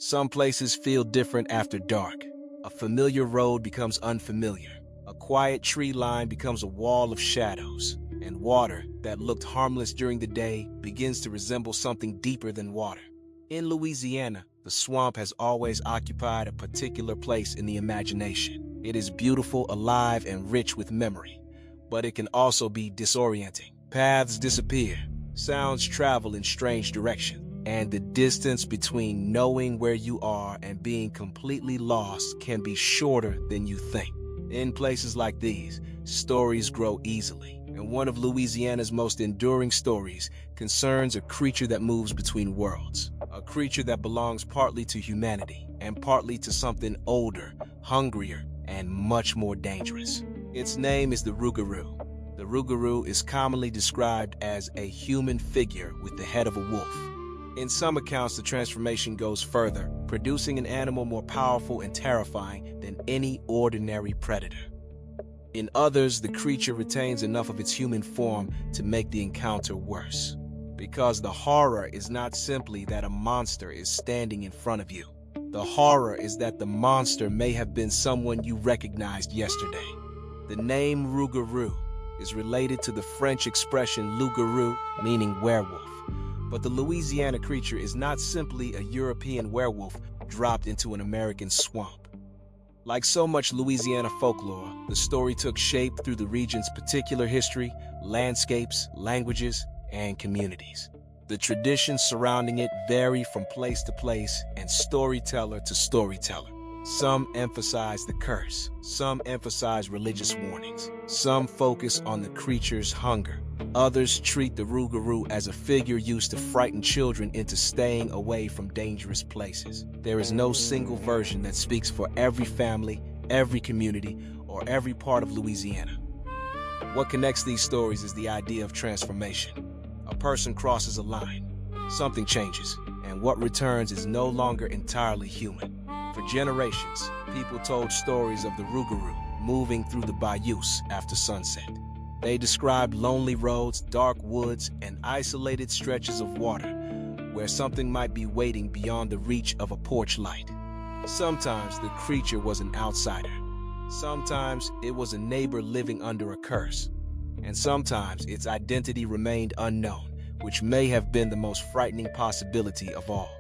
Some places feel different after dark. A familiar road becomes unfamiliar. A quiet tree line becomes a wall of shadows. And water that looked harmless during the day begins to resemble something deeper than water. In Louisiana, the swamp has always occupied a particular place in the imagination. It is beautiful, alive, and rich with memory. But it can also be disorienting. Paths disappear, sounds travel in strange directions, and the distance between knowing where you are and being completely lost can be shorter than you think. In places like these, stories grow easily, and one of Louisiana's most enduring stories concerns a creature that moves between worlds, a creature that belongs partly to humanity and partly to something older, hungrier, and much more dangerous. Its name is the Rougarou. The Rougarou is commonly described as a human figure with the head of a wolf. In some accounts, the transformation goes further, producing an animal more powerful and terrifying than any ordinary predator. In others, the creature retains enough of its human form to make the encounter worse. Because the horror is not simply that a monster is standing in front of you. The horror is that the monster may have been someone you recognized yesterday. The name Rougarou is related to the French expression loup-garou, meaning werewolf. But the Louisiana creature is not simply a European werewolf dropped into an American swamp. Like so much Louisiana folklore, the story took shape through the region's particular history, landscapes, languages, and communities. The traditions surrounding it vary from place to place and storyteller to storyteller. Some emphasize the curse, some emphasize religious warnings, some focus on the creature's hunger. Others treat the Rougarou as a figure used to frighten children into staying away from dangerous places. There is no single version that speaks for every family, every community, or every part of Louisiana. What connects these stories is the idea of transformation. A person crosses a line, something changes, and what returns is no longer entirely human. For generations, people told stories of the Rougarou moving through the bayous after sunset. They described lonely roads, dark woods, and isolated stretches of water where something might be waiting beyond the reach of a porch light. Sometimes the creature was an outsider. Sometimes it was a neighbor living under a curse. And sometimes its identity remained unknown, which may have been the most frightening possibility of all.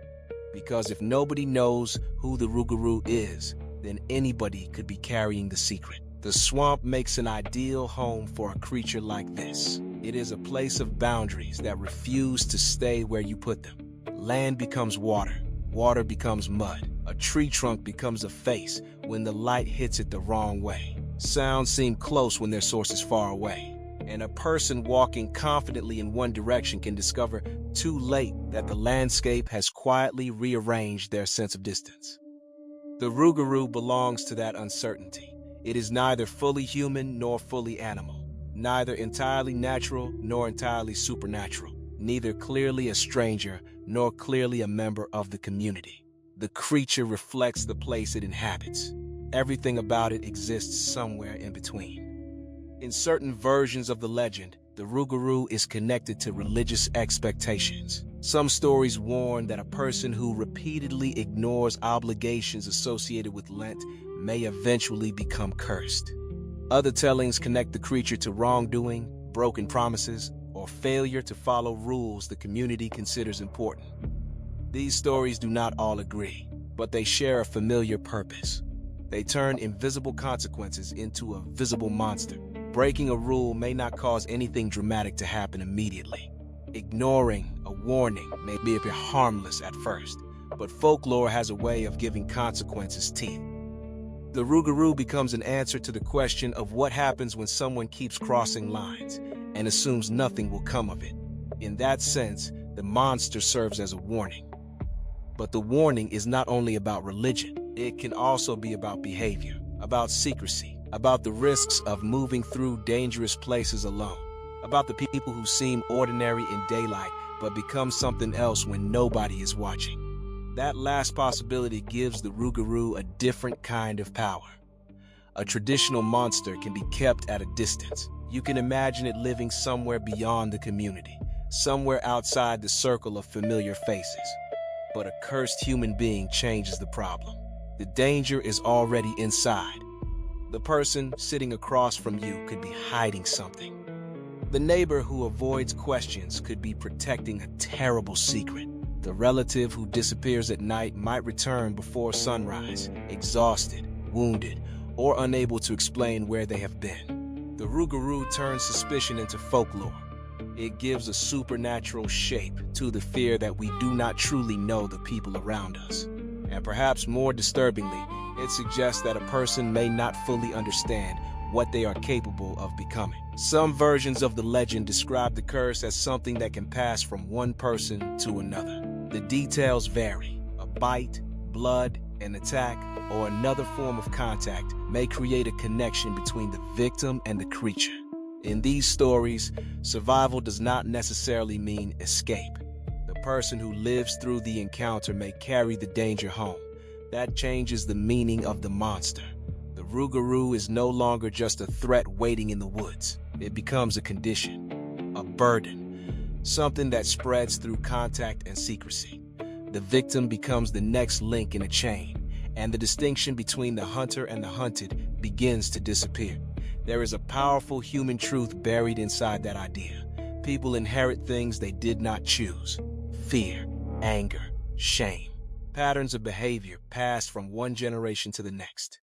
Because if nobody knows who the Rougarou is, then anybody could be carrying the secret. The swamp makes an ideal home for a creature like this. It is a place of boundaries that refuse to stay where you put them. Land becomes water, water becomes mud. A tree trunk becomes a face when the light hits it the wrong way. Sounds seem close when their source is far away. And a person walking confidently in one direction can discover too late that the landscape has quietly rearranged their sense of distance. The Rougarou belongs to that uncertainty. It is neither fully human nor fully animal, neither entirely natural nor entirely supernatural, neither clearly a stranger nor clearly a member of the community. The creature reflects the place it inhabits. Everything about it exists somewhere in between. In certain versions of the legend, the Rougarou is connected to religious expectations. Some stories warn that a person who repeatedly ignores obligations associated with Lent may eventually become cursed. Other tellings connect the creature to wrongdoing, broken promises, or failure to follow rules the community considers important. These stories do not all agree, but they share a familiar purpose. They turn invisible consequences into a visible monster. Breaking a rule may not cause anything dramatic to happen immediately. Ignoring a warning may appear harmless at first, but folklore has a way of giving consequences teeth. The Rougarou becomes an answer to the question of what happens when someone keeps crossing lines and assumes nothing will come of it. In that sense, the monster serves as a warning. But the warning is not only about religion, it can also be about behavior, about secrecy, about the risks of moving through dangerous places alone, about the people who seem ordinary in daylight but become something else when nobody is watching. That last possibility gives the Rougarou a different kind of power. A traditional monster can be kept at a distance. You can imagine it living somewhere beyond the community, somewhere outside the circle of familiar faces. but a cursed human being changes the problem. The danger is already inside. The person sitting across from you could be hiding something. The neighbor who avoids questions could be protecting a terrible secret. The relative who disappears at night might return before sunrise, exhausted, wounded, or unable to explain where they have been. The Rougarou turns suspicion into folklore. It gives a supernatural shape to the fear that we do not truly know the people around us. And perhaps more disturbingly, it suggests that a person may not fully understand what they are capable of becoming. Some versions of the legend describe the curse as something that can pass from one person to another. The details vary. A bite, blood, an attack, or another form of contact may create a connection between the victim and the creature. In these stories, survival does not necessarily mean escape. The person who lives through the encounter may carry the danger home. That changes the meaning of the monster. The Rougarou is no longer just a threat waiting in the woods. It becomes a condition, a burden, something that spreads through contact and secrecy. The victim becomes the next link in a chain, and the distinction between the hunter and the hunted begins to disappear. There is a powerful human truth buried inside that idea. People inherit things they did not choose. Fear, anger, shame. Patterns of behavior passed from one generation to the next.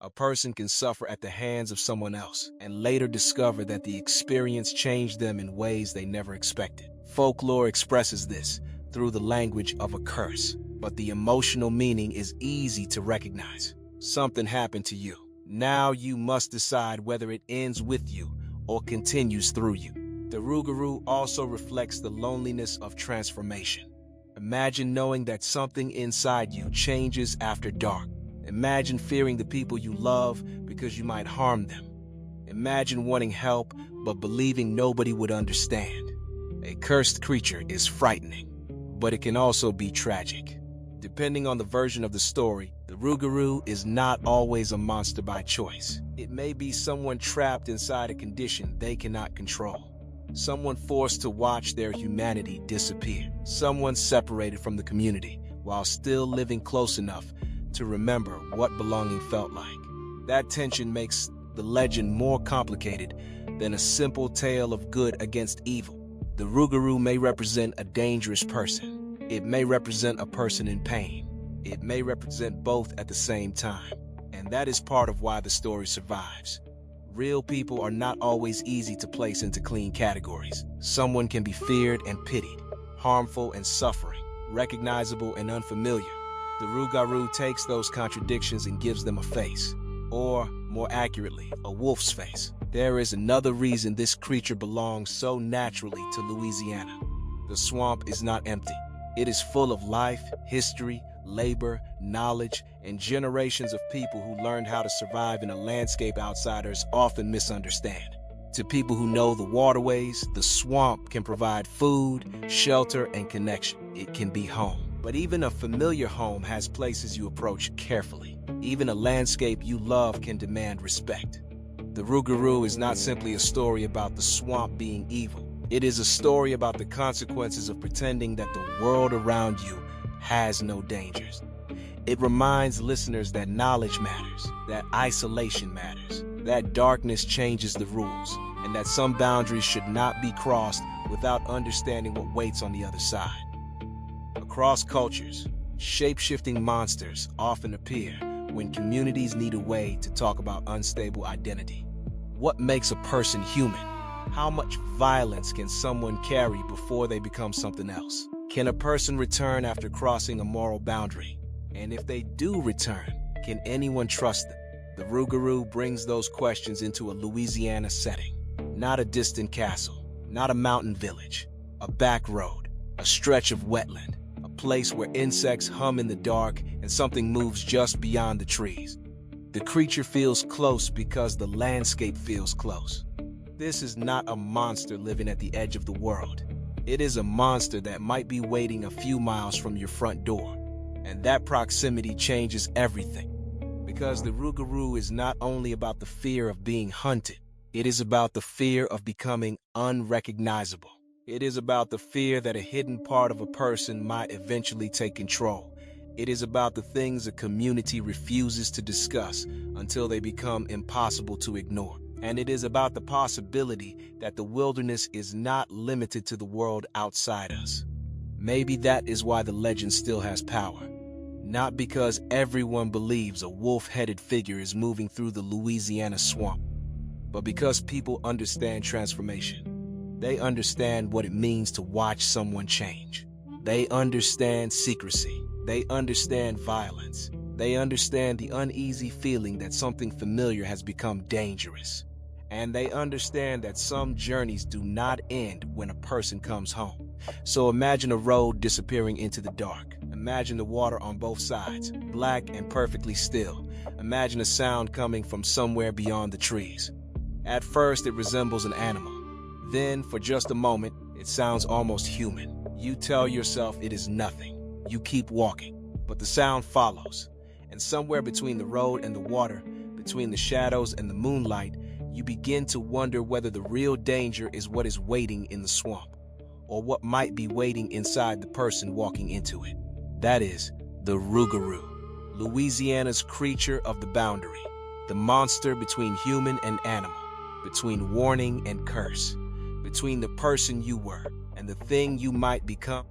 A person can suffer at the hands of someone else and later discover that the experience changed them in ways they never expected. Folklore expresses this through the language of a curse, but the emotional meaning is easy to recognize. Something happened to you. Now you must decide whether it ends with you or continues through you. The Rougarou also reflects the loneliness of transformation. Imagine knowing that something inside you changes after dark. Imagine fearing the people you love because you might harm them. Imagine wanting help but believing nobody would understand. A cursed creature is frightening, but it can also be tragic. Depending on the version of the story, the Rougarou is not always a monster by choice. It may be someone trapped inside a condition they cannot control. Someone forced to watch their humanity disappear. Someone separated from the community while still living close enough to remember what belonging felt like. That tension makes the legend more complicated than a simple tale of good against evil. The Rougarou may represent a dangerous person. It may represent a person in pain. It may represent both at the same time. And that is part of why the story survives. Real people are not always easy to place into clean categories. Someone can be feared and pitied, harmful and suffering, recognizable and unfamiliar. The Rougarou takes those contradictions and gives them a face, or, more accurately, a wolf's face. There is another reason this creature belongs so naturally to Louisiana. The swamp is not empty. It is full of life, history, labor, knowledge, and generations of people who learned how to survive in a landscape outsiders often misunderstand. To people who know the waterways, the swamp can provide food, shelter, and connection. It can be home. But even a familiar home has places you approach carefully. Even a landscape you love can demand respect. The Rougarou is not simply a story about the swamp being evil. It is a story about the consequences of pretending that the world around you has no dangers. It reminds listeners that knowledge matters, that isolation matters, that darkness changes the rules, and that some boundaries should not be crossed without understanding what waits on the other side. Across cultures, shape-shifting monsters often appear when communities need a way to talk about unstable identity. What makes a person human? How much violence can someone carry before they become something else? Can a person return after crossing a moral boundary? And if they do return, can anyone trust them? The Rougarou brings those questions into a Louisiana setting. Not a distant castle, not a mountain village, a back road, a stretch of wetland, a place where insects hum in the dark and something moves just beyond the trees. The creature feels close because the landscape feels close. This is not a monster living at the edge of the world. It is a monster that might be waiting a few miles from your front door. And that proximity changes everything. Because the Rougarou is not only about the fear of being hunted, it is about the fear of becoming unrecognizable. It is about the fear that a hidden part of a person might eventually take control. It is about the things a community refuses to discuss until they become impossible to ignore. And it is about the possibility that the wilderness is not limited to the world outside us. Maybe that is why the legend still has power. Not because everyone believes a wolf-headed figure is moving through the Louisiana swamp, but because people understand transformation. They understand what it means to watch someone change. They understand secrecy. They understand violence. They understand the uneasy feeling that something familiar has become dangerous. And they understand that some journeys do not end when a person comes home. So imagine a road disappearing into the dark. Imagine the water on both sides, black and perfectly still. Imagine a sound coming from somewhere beyond the trees. At first, it resembles an animal. Then, for just a moment, it sounds almost human. You tell yourself it is nothing. You keep walking, but the sound follows. And somewhere between the road and the water, between the shadows and the moonlight, you begin to wonder whether the real danger is what is waiting in the swamp, or what might be waiting inside the person walking into it. That is the Rougarou, Louisiana's creature of the boundary, the monster between human and animal, between warning and curse, between the person you were and the thing you might become.